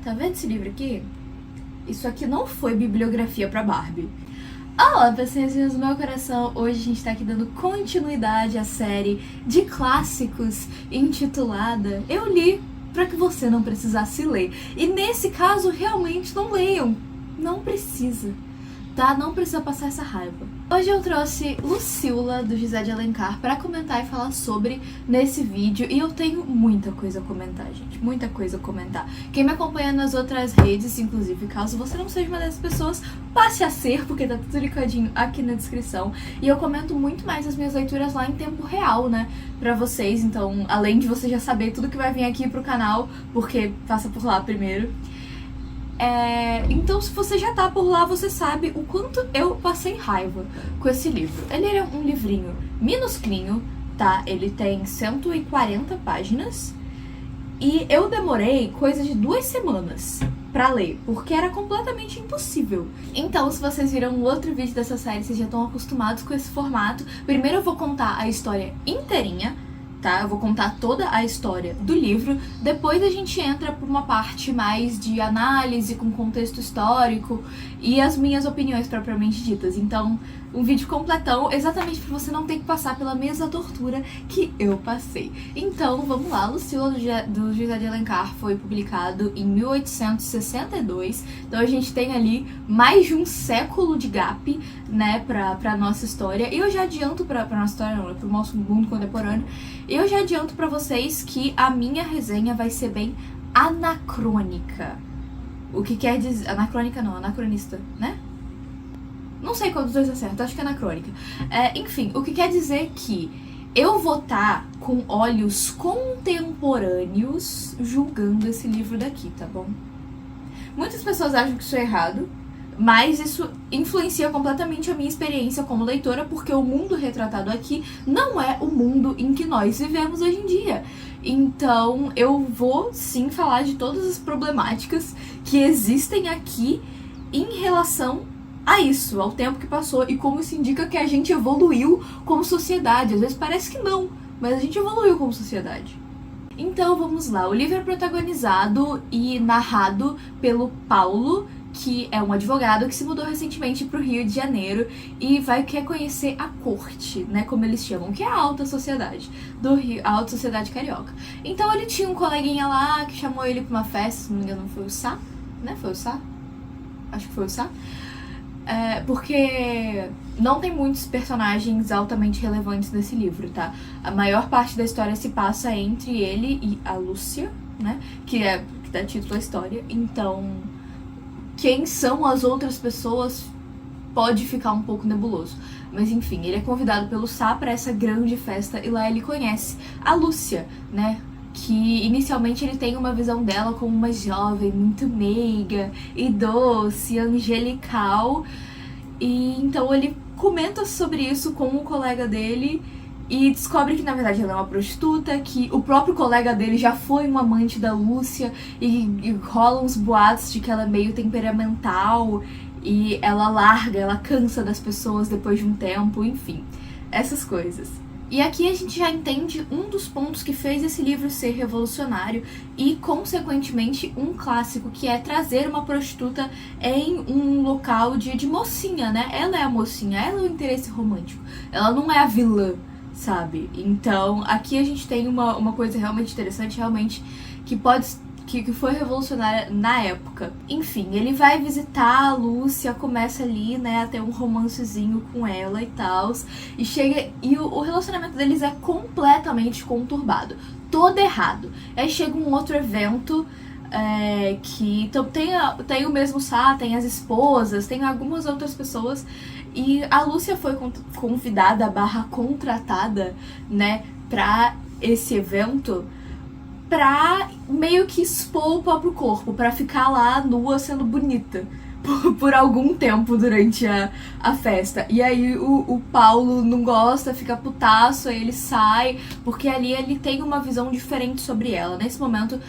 Tá vendo esse livro aqui? Isso aqui não foi bibliografia pra Barbie. Olá, pessoas do meu coração! Hoje a gente tá aqui dando continuidade à série de clássicos intitulada Eu Li pra que você não precisasse ler. E nesse caso, realmente não leiam. Não precisa, tá? Não precisa passar essa raiva. Hoje eu trouxe Lucila, do José de Alencar, pra comentar e falar sobre nesse vídeo. E eu tenho muita coisa a comentar, gente. Muita coisa a comentar. Quem me acompanha nas outras redes, inclusive, caso você não seja uma dessas pessoas, passe a ser, porque tá tudo linkadinho aqui na descrição. E eu comento muito mais as minhas leituras lá em tempo real, né? Pra vocês. Então, além de você já saber tudo que vai vir aqui pro canal, porque passa por lá primeiro. Então, se você já tá por lá, você sabe o quanto eu passei raiva com esse livro. Ele é um livrinho minusclinho, tá? Ele tem 140 páginas e eu demorei coisa de 2 semanas pra ler, porque era completamente impossível. Então, se vocês viram um outro vídeo dessa série, vocês já estão acostumados com esse formato. Primeiro eu vou contar a história inteirinha, tá? Eu vou contar toda a história do livro, depois a gente entra por uma parte mais de análise com contexto histórico e as minhas opiniões propriamente ditas. Então, um vídeo completão, exatamente pra você não ter que passar pela mesma tortura que eu passei. Então, vamos lá. Lucila, do José de Alencar, foi publicado em 1862, então a gente tem ali mais de um século de gap, né, pra nossa história. E eu já adianto pra nossa história, não, pro nosso mundo contemporâneo, eu já adianto pra vocês que a minha resenha vai ser bem anacrônica. O que quer dizer... Anacrônica não, anacronista, né? Não sei qual dos dois é certo, acho que é anacrônica. Enfim, o que quer dizer que eu vou estar com olhos contemporâneos julgando esse livro daqui, tá bom? Muitas pessoas acham que isso é errado, mas isso influencia completamente a minha experiência como leitora, porque o mundo retratado aqui não é o mundo em que nós vivemos hoje em dia. Então eu vou sim falar de todas as problemáticas que existem aqui em relação a isso, ao tempo que passou e como isso indica que a gente evoluiu como sociedade. Às vezes parece que não, mas a gente evoluiu como sociedade. Então vamos lá, o livro é protagonizado e narrado pelo Paulo, que é um advogado que se mudou recentemente para o Rio de Janeiro e quer conhecer a corte, né, como eles chamam, que é a alta sociedade do Rio, a alta sociedade carioca. Então ele tinha um coleguinha lá que chamou ele para uma festa, se não me engano foi o Sá, né, foi o Sá? Acho que foi o Sá. Porque não tem muitos personagens altamente relevantes nesse livro, tá? A maior parte da história se passa entre ele e a Lúcia, né, que dá título à história. Então, quem são as outras pessoas pode ficar um pouco nebuloso. Mas enfim, ele é convidado pelo Sá para essa grande festa e lá ele conhece a Lúcia, né? Que inicialmente ele tem uma visão dela como uma jovem muito meiga e doce, angelical. E então ele comenta sobre isso com um colega dele e descobre que na verdade ela é uma prostituta, que o próprio colega dele já foi um amante da Lúcia e rolam uns boatos de que ela é meio temperamental e ela cansa das pessoas depois de um tempo, enfim, essas coisas. E aqui a gente já entende um dos pontos que fez esse livro ser revolucionário e, consequentemente, um clássico, que é trazer uma prostituta em um local de mocinha, né? Ela é a mocinha, ela é o interesse romântico, ela não é a vilã, sabe? Então, aqui a gente tem uma coisa realmente interessante, realmente, que foi revolucionária na época. Enfim, ele vai visitar a Lúcia, começa ali, né, a ter um romancezinho com ela e tal, e chega, e o relacionamento deles é completamente conturbado, todo errado. Aí chega um outro evento, que tem o mesmo Sá, tem as esposas, tem algumas outras pessoas, e a Lúcia foi convidada, contratada, né, pra esse evento, pra meio que expor o próprio corpo, pra ficar lá nua sendo bonita por algum tempo durante a festa. E aí o Paulo não gosta, fica putaço, aí ele sai, porque ali ele tem uma visão diferente sobre ela. Nesse momento,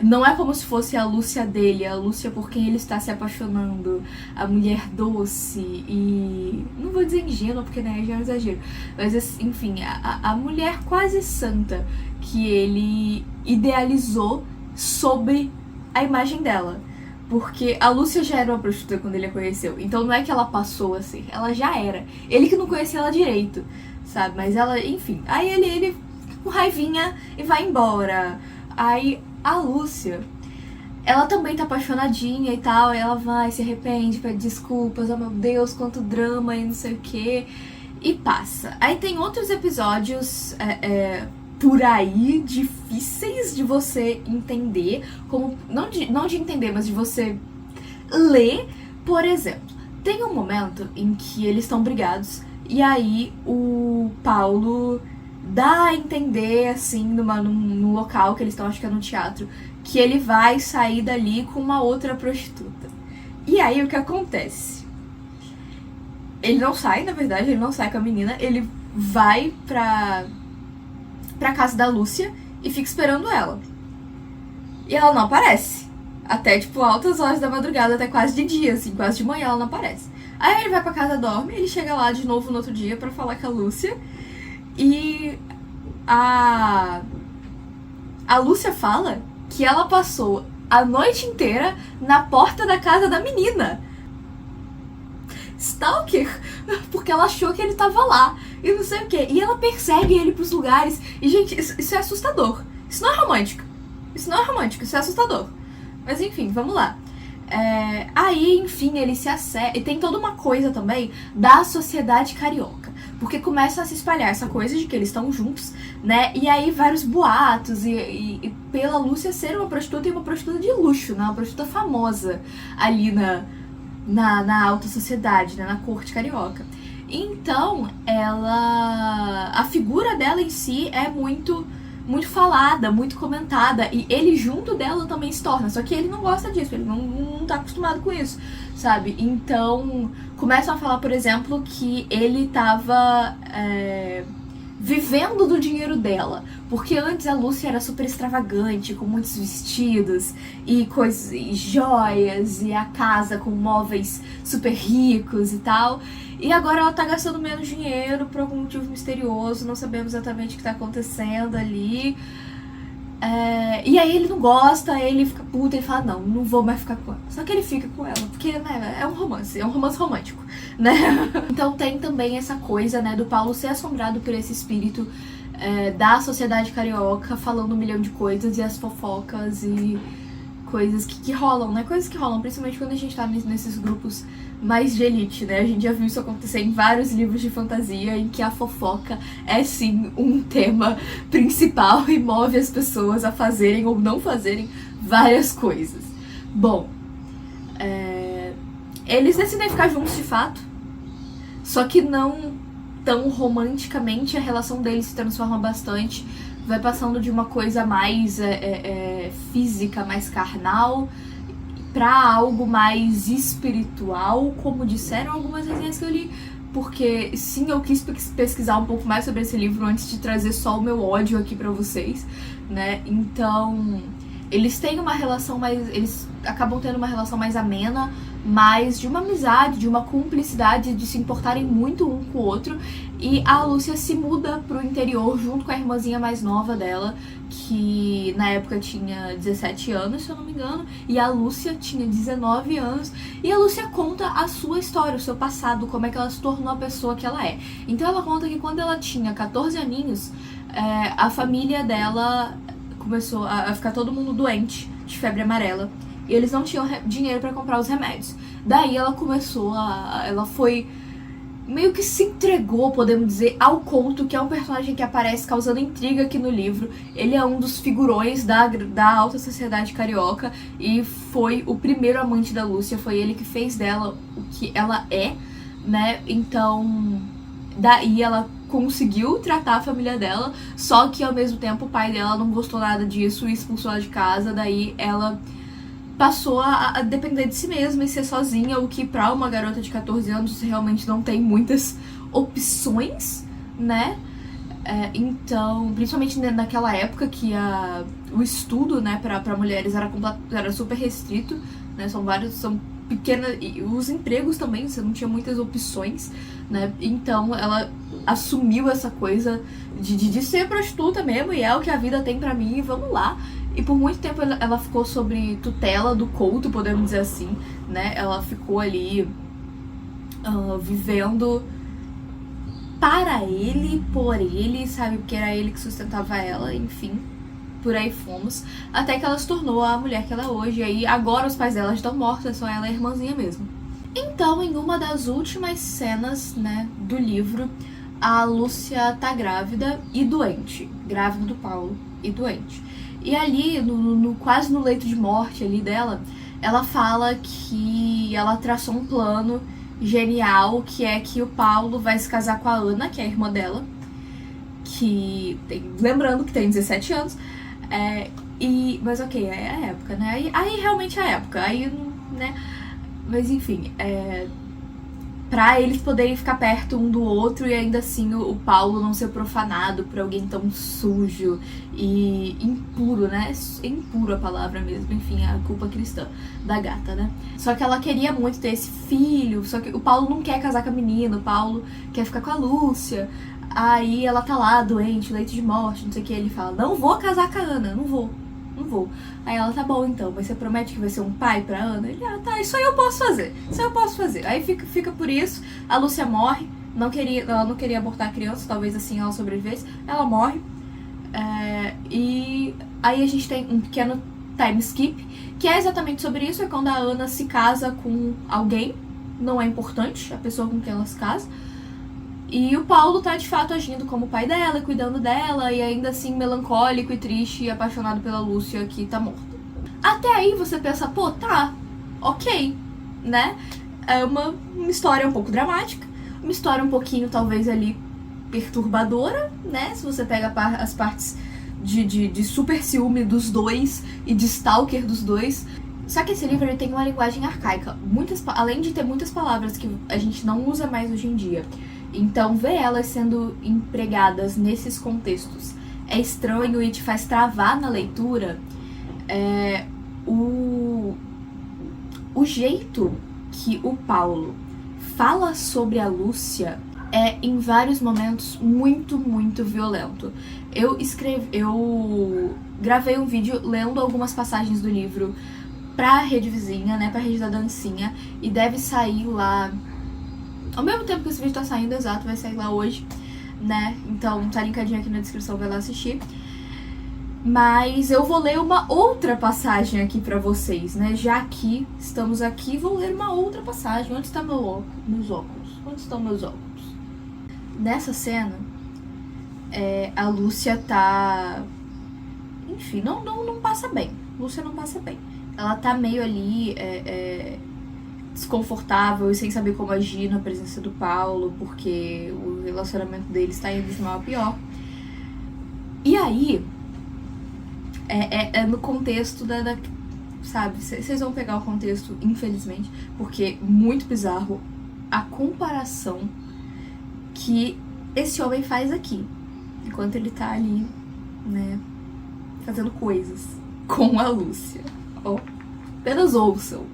não é como se fosse a Lúcia dele, a Lúcia por quem ele está se apaixonando, a mulher doce e... não vou dizer ingênua, porque né, já é um exagero, mas enfim, a mulher quase santa que ele idealizou sobre a imagem dela. Porque a Lúcia já era uma prostituta quando ele a conheceu. Então não é que ela passou assim, ela já era. Ele que não conhecia ela direito, sabe? Mas ela, enfim. Aí ele fica com raivinha e vai embora. Aí a Lúcia, ela também tá apaixonadinha e tal. E ela vai, se arrepende, pede desculpas. Oh meu Deus, quanto drama e não sei o que. E passa. Aí tem outros episódios por aí difíceis de você entender, como não de entender, mas de você ler. Por exemplo, tem um momento em que eles estão brigados e aí o Paulo dá a entender, assim, num local que eles estão, acho que é no teatro, que ele vai sair dali com uma outra prostituta. E aí o que acontece? Ele não sai, na verdade, ele não sai com a menina, ele vai pra casa da Lúcia e fica esperando ela. E ela não aparece. Até, tipo, altas horas da madrugada, até quase de dia, assim, quase de manhã ela não aparece. Aí ele vai pra casa, dorme, ele chega lá de novo no outro dia pra falar com a Lúcia. E a Lúcia fala que ela passou a noite inteira na porta da casa da menina. Stalker, porque ela achou que ele tava lá e não sei o que. E ela persegue ele pros lugares. E, gente, isso é assustador. Isso não é romântico. Isso é assustador. Mas enfim, vamos lá. Aí, enfim, ele se acerta. E tem toda uma coisa também da sociedade carioca. Porque começa a se espalhar essa coisa de que eles estão juntos, né? E aí vários boatos. E pela Lúcia ser uma prostituta, e uma prostituta de luxo, né? Uma prostituta famosa ali na alta sociedade, né, na corte carioca. Então, a figura dela em si é muito falada, muito comentada, e ele junto dela também se torna, só que ele não gosta disso, ele não tá acostumado com isso, sabe? Então, começam a falar, por exemplo, que ele tava vivendo do dinheiro dela, porque antes a Lúcia era super extravagante, com muitos vestidos e coisas, e joias, e a casa com móveis super ricos e tal, e agora ela tá gastando menos dinheiro por algum motivo misterioso, não sabemos exatamente o que tá acontecendo ali. E aí ele não gosta, aí ele fica puto, ele fala, não vou mais ficar com ela. Só que ele fica com ela, porque, né, é um romance romântico, né? Então tem também essa coisa, né, do Paulo ser assombrado por esse espírito da sociedade carioca, falando um milhão de coisas, e as fofocas e coisas que rolam, né? Coisas que rolam, principalmente quando a gente tá nesses grupos mais de elite, né? A gente já viu isso acontecer em vários livros de fantasia, em que a fofoca é sim um tema principal e move as pessoas a fazerem ou não fazerem várias coisas. Bom, eles decidem ficar juntos de fato, só que não tão romanticamente. A relação deles se transforma bastante, vai passando de uma coisa mais física, mais carnal, pra algo mais espiritual, como disseram algumas resenhas que eu li. Porque, sim, eu quis pesquisar um pouco mais sobre esse livro antes de trazer só o meu ódio aqui pra vocês, né? Então, eles têm uma relação mais... Eles acabam tendo uma relação mais amena, mais de uma amizade, de uma cumplicidade, de se importarem muito um com o outro. E a Lúcia se muda pro interior junto com a irmãzinha mais nova dela, que na época tinha 17 anos, se eu não me engano, e a Lúcia tinha 19 anos. E a Lúcia conta a sua história, o seu passado, como é que ela se tornou a pessoa que ela é. Então ela conta que quando ela tinha 14 aninhos, a família dela começou a ficar todo mundo doente de febre amarela. E eles não tinham dinheiro pra comprar os remédios. Daí ela começou ela foi... meio que se entregou, podemos dizer, ao Couto, que é um personagem que aparece causando intriga aqui no livro. Ele é um dos figurões da alta sociedade carioca e foi o primeiro amante da Lúcia. Foi ele que fez dela o que ela é, né? Então, daí ela conseguiu tratar a família dela, só que ao mesmo tempo o pai dela não gostou nada disso e expulsou ela de casa. Daí ela passou a depender de si mesma e ser sozinha, o que pra uma garota de 14 anos realmente não tem muitas opções, né? Então, principalmente naquela época que o estudo, né, pra mulheres era super restrito, né? São pequenas, e os empregos também, você não tinha muitas opções, né? Então ela assumiu essa coisa de ser prostituta mesmo, e é o que a vida tem pra mim, e vamos lá. E por muito tempo ela ficou sob tutela do Couto, podemos dizer assim, né? Ela ficou ali vivendo para ele, por ele, sabe? Porque era ele que sustentava ela, enfim. Por aí fomos. Até que ela se tornou a mulher que ela é hoje. E aí agora os pais dela estão mortos, é só ela e a irmãzinha mesmo. Então, em uma das últimas cenas, né, do livro, a Lúcia tá grávida e doente. Grávida do Paulo e doente. E ali, quase no leito de morte ali dela, ela fala que ela traçou um plano genial, que é que o Paulo vai se casar com a Ana, que é a irmã dela, lembrando que tem 17 anos, mas ok, é a época, né? Aí realmente é a época, aí, né? Mas enfim, pra eles poderem ficar perto um do outro e ainda assim o Paulo não ser profanado por alguém tão sujo e impuro, né? Impuro a palavra mesmo, enfim, a culpa cristã da gata, né? Só que ela queria muito ter esse filho, só que o Paulo não quer casar com a menina, o Paulo quer ficar com a Lúcia. Aí ela tá lá, doente, leito de morte, não sei o que, ele fala, não vou casar com a Ana, não vou. Aí ela, tá bom então, mas você promete que vai ser um pai pra Ana? Ele, tá, isso aí eu posso fazer. Aí fica por isso, a Lúcia morre, ela não queria abortar a criança, talvez assim ela sobrevivesse, ela morre. E aí a gente tem um pequeno time skip, que é exatamente sobre isso, é quando a Ana se casa com alguém, não é importante a pessoa com quem ela se casa, e o Paulo tá de fato agindo como pai dela, cuidando dela, e ainda assim melancólico e triste e apaixonado pela Lúcia que tá morta. Até aí você pensa, pô, tá, ok, né? É uma história um pouco dramática, uma história um pouquinho talvez ali perturbadora, né? Se você pega as partes de super ciúme dos dois e de stalker dos dois. Só que esse livro ele tem uma linguagem arcaica, além de ter muitas palavras que a gente não usa mais hoje em dia. Então, ver elas sendo empregadas nesses contextos é estranho e te faz travar na leitura. O jeito que o Paulo fala sobre a Lúcia é, em vários momentos, muito, muito violento. Eu gravei um vídeo lendo algumas passagens do livro pra rede vizinha, né, pra rede da dancinha, e deve sair lá... Ao mesmo tempo que esse vídeo tá saindo, exato, vai sair lá hoje, né? Então tá linkadinho aqui na descrição, vai lá assistir. Mas eu vou ler uma outra passagem aqui pra vocês, né? Já que estamos aqui, vou ler uma outra passagem. Onde está meus óculos? Onde estão meus óculos? Nessa cena, a Lúcia tá... Enfim, não passa bem. Lúcia não passa bem. Ela tá meio ali... desconfortável e sem saber como agir na presença do Paulo, porque o relacionamento deles está indo de mal a pior. E aí, no contexto sabe, vocês vão pegar o contexto, infelizmente, porque muito bizarro a comparação que esse homem faz aqui, enquanto ele tá ali, né, fazendo coisas com a Lúcia. Apenas ouçam.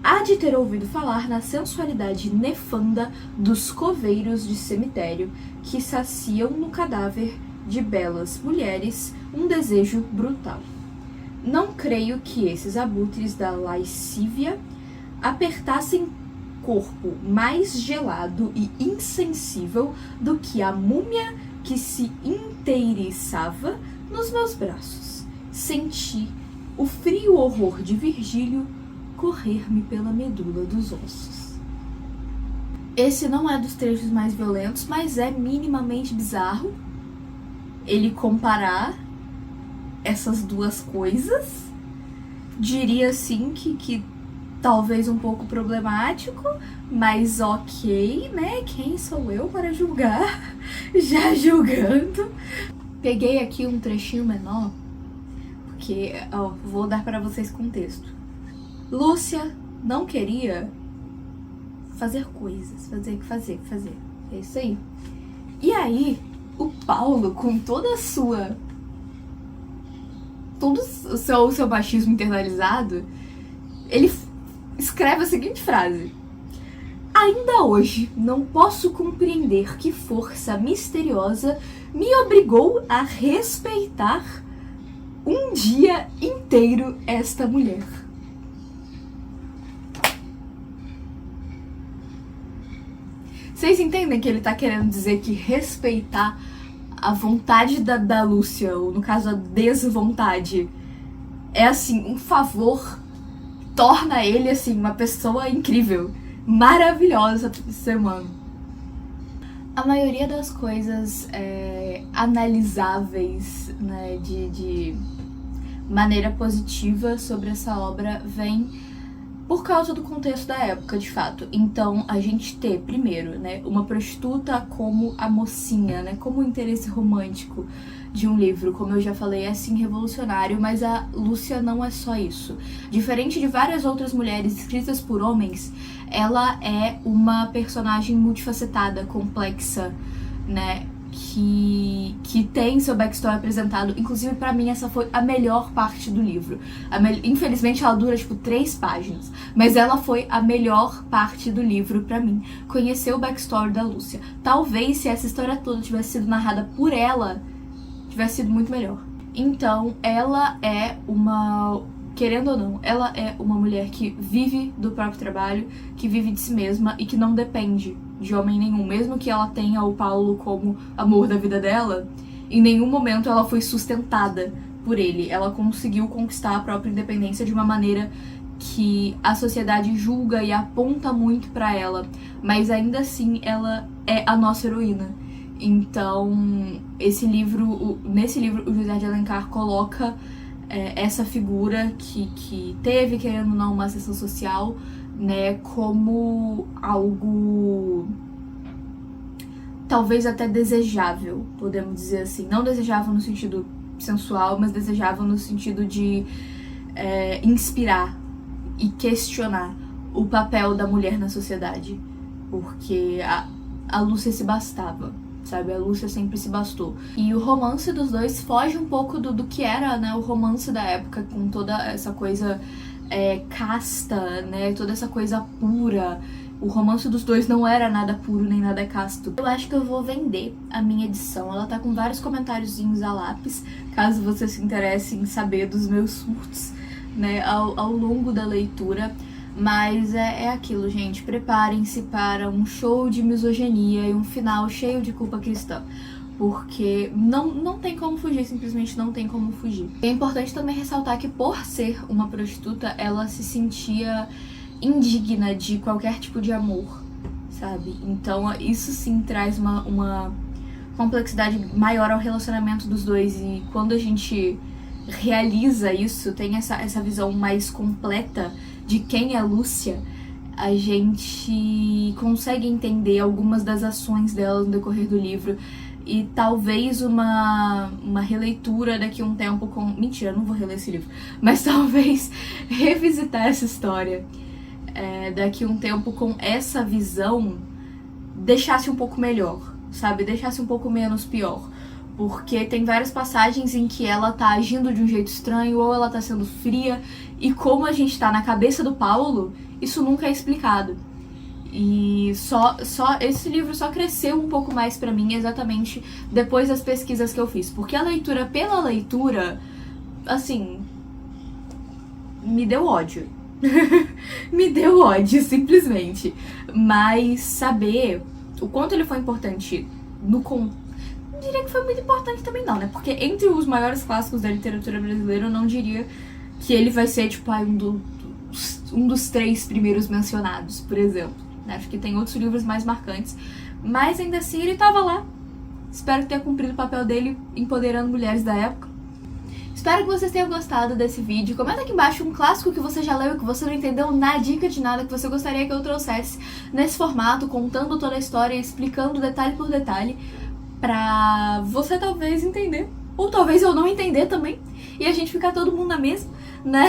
Há de ter ouvido falar na sensualidade nefanda dos coveiros de cemitério que saciam no cadáver de belas mulheres um desejo brutal. Não creio que esses abutres da lascívia apertassem corpo mais gelado e insensível do que a múmia que se inteiriçava nos meus braços. Senti o frio horror de Virgílio correr-me pela medula dos ossos. Esse não é dos trechos mais violentos, mas é minimamente bizarro ele comparar essas duas coisas. Diria assim que talvez um pouco problemático, mas ok, né? Quem sou eu para julgar? Já julgando. Peguei aqui um trechinho menor, porque, vou dar para vocês contexto. Lúcia não queria fazer coisas, fazer. É isso aí. E aí, o Paulo, com todo o seu machismo internalizado, ele escreve a seguinte frase: ainda hoje não posso compreender que força misteriosa me obrigou a respeitar um dia inteiro esta mulher. Vocês entendem que ele tá querendo dizer que respeitar a vontade da Lúcia, ou no caso a desvontade, é assim, um favor, torna ele assim uma pessoa incrível, maravilhosa pro ser humano. A maioria das coisas analisáveis, né, de maneira positiva sobre essa obra vem por causa do contexto da época, de fato. Então, a gente ter, primeiro, né, uma prostituta como a mocinha, né, como o interesse romântico de um livro, como eu já falei, é sim revolucionário, mas a Lúcia não é só isso. Diferente de várias outras mulheres escritas por homens, ela é uma personagem multifacetada, complexa, né, que tem seu backstory apresentado. Inclusive, pra mim, essa foi a melhor parte do livro. Infelizmente, ela dura, 3 páginas. Mas ela foi a melhor parte do livro pra mim. Conhecer o backstory da Lúcia. Talvez, se essa história toda tivesse sido narrada por ela, tivesse sido muito melhor. Então, ela é uma... Querendo ou não, ela é uma mulher que vive do próprio trabalho, que vive de si mesma e que não depende de homem nenhum. Mesmo que ela tenha o Paulo como amor da vida dela, em nenhum momento ela foi sustentada por ele. Ela conseguiu conquistar a própria independência de uma maneira que a sociedade julga e aponta muito pra ela, mas ainda assim ela é a nossa heroína. Então, nesse livro, o José de Alencar coloca essa figura que teve, querendo ou não, uma ascensão social, né, como algo talvez até desejável, podemos dizer assim. Não desejável no sentido sensual, mas desejável no sentido de inspirar e questionar o papel da mulher na sociedade. Porque a Lúcia se bastava, sabe? A Lúcia sempre se bastou. E o romance dos dois foge um pouco do que era, né, o romance da época, com toda essa coisa casta, né, toda essa coisa pura. O romance dos dois não era nada puro nem nada casto. Eu acho que eu vou vender a minha edição. Ela tá com vários comentáriozinhos a lápis, caso você se interesse em saber dos meus surtos, né, ao longo da leitura. Mas é aquilo, gente. Preparem-se para um show de misoginia e um final cheio de culpa cristã. Porque não tem como fugir, simplesmente não tem como fugir. É importante também ressaltar que, por ser uma prostituta, ela se sentia indigna de qualquer tipo de amor, sabe? Então isso sim traz uma complexidade maior ao relacionamento dos dois. E quando a gente realiza isso, tem essa visão mais completa de quem é a Lúcia, a gente consegue entender algumas das ações dela no decorrer do livro. E talvez uma releitura daqui a um tempo com... Mentira, eu não vou reler esse livro. Mas talvez revisitar essa história daqui a um tempo com essa visão deixasse um pouco melhor, sabe? Deixasse um pouco menos pior. Porque tem várias passagens em que ela tá agindo de um jeito estranho, ou ela tá sendo fria, e como a gente tá na cabeça do Paulo, isso nunca é explicado. E esse livro só cresceu um pouco mais pra mim exatamente depois das pesquisas que eu fiz. Porque a leitura pela leitura, assim, me deu ódio. Me deu ódio, simplesmente. Mas saber o quanto ele foi importante no contexto, não diria que foi muito importante também não, né? Porque entre os maiores clássicos da literatura brasileira, eu não diria que ele vai ser, tipo, um dos 3 primeiros mencionados, por exemplo. Acho que tem outros livros mais marcantes, mas ainda assim ele tava lá. Espero que tenha cumprido o papel dele empoderando mulheres da época. Espero que vocês tenham gostado desse vídeo. Comenta aqui embaixo um clássico que você já leu e que você não entendeu na dica de nada, que você gostaria que eu trouxesse nesse formato, contando toda a história, explicando detalhe por detalhe, pra você talvez entender, ou talvez eu não entender também, e a gente ficar todo mundo na mesma, né?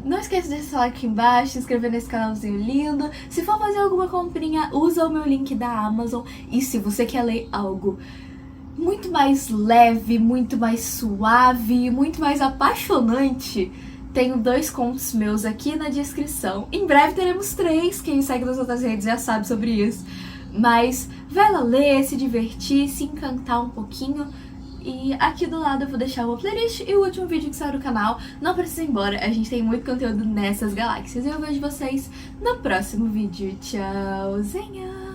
Não esqueça de deixar o like aqui embaixo, se inscrever nesse canalzinho lindo. Se for fazer alguma comprinha, usa o meu link da Amazon. E se você quer ler algo muito mais leve, muito mais suave, muito mais apaixonante, tenho 2 contos meus aqui na descrição. Em breve teremos 3, quem segue nas outras redes já sabe sobre isso. Mas vai lá ler, se divertir, se encantar um pouquinho. E aqui do lado eu vou deixar uma playlist e o último vídeo que saiu do canal. Não precisa ir embora, a gente tem muito conteúdo nessas galáxias. E eu vejo vocês no próximo vídeo. Tchauzinho!